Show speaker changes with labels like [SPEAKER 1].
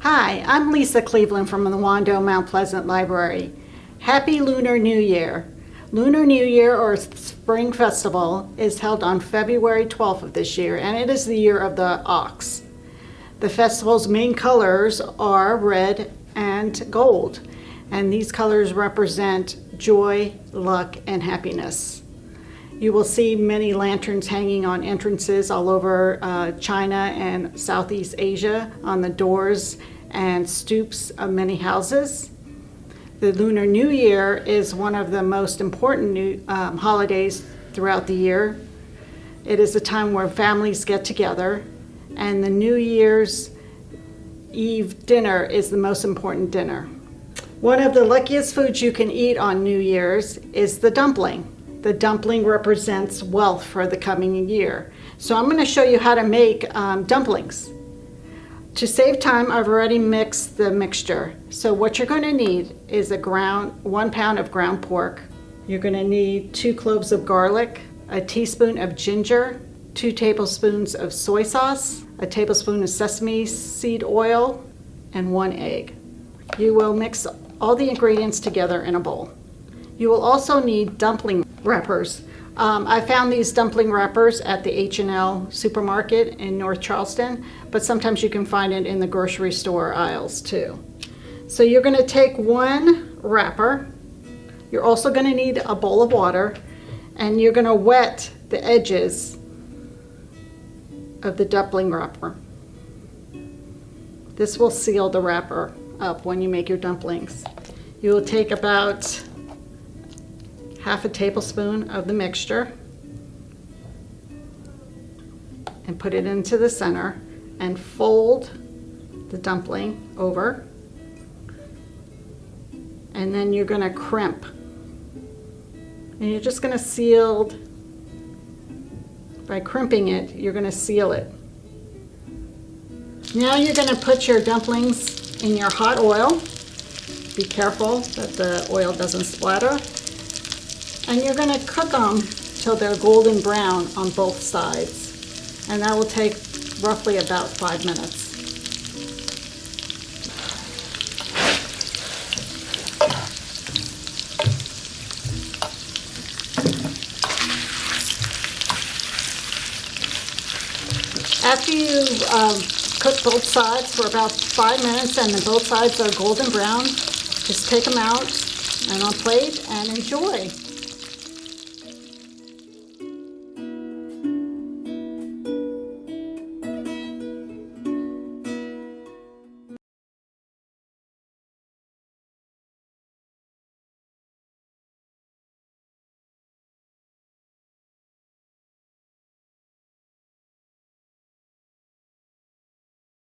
[SPEAKER 1] Hi, I'm Lisa Cleveland from the Wando Mount Pleasant Library. Happy Lunar New Year. Lunar New Year, or Spring Festival, is held on February 12th of this year, and it is the year of the ox. The festival's main colors are red and gold, and these colors represent joy, luck, and happiness. You will see many lanterns hanging on entrances all over China and Southeast Asia, on the doors and stoops of many houses. The Lunar New Year is one of the most important holidays throughout the year. It is a time where families get together, and the New Year's Eve dinner is the most important dinner. One of the luckiest foods you can eat on New Year's is the dumpling. The dumpling represents wealth for the coming year. So I'm going to show you how to make dumplings. To save time, I've already mixed the mixture. So what you're going to need is 1 pound of ground pork. You're going to need 2 cloves of garlic, a teaspoon of ginger, 2 tablespoons of soy sauce, a tablespoon of sesame seed oil, and 1 egg. You will mix all the ingredients together in a bowl. You will also need dumpling wrappers. I found these dumpling wrappers at the H&L supermarket in North Charleston, but sometimes you can find it in the grocery store aisles too. So you're going to take 1 wrapper. You're also going to need a bowl of water, and you're going to wet the edges of the dumpling wrapper. This will seal the wrapper up when you make your dumplings. You will take about half a tablespoon of the mixture and put it into the center and fold the dumpling over, and then you're going to crimp, and you're just going to seal. By crimping it, you're going to seal it. Now you're going to put your dumplings in your hot oil. Be careful that the oil doesn't splatter. And you're going to cook them till they're golden brown on both sides. And that will take roughly about 5 minutes. After you cook both sides for about 5 minutes and then both sides are golden brown, just take them out and on a plate and enjoy.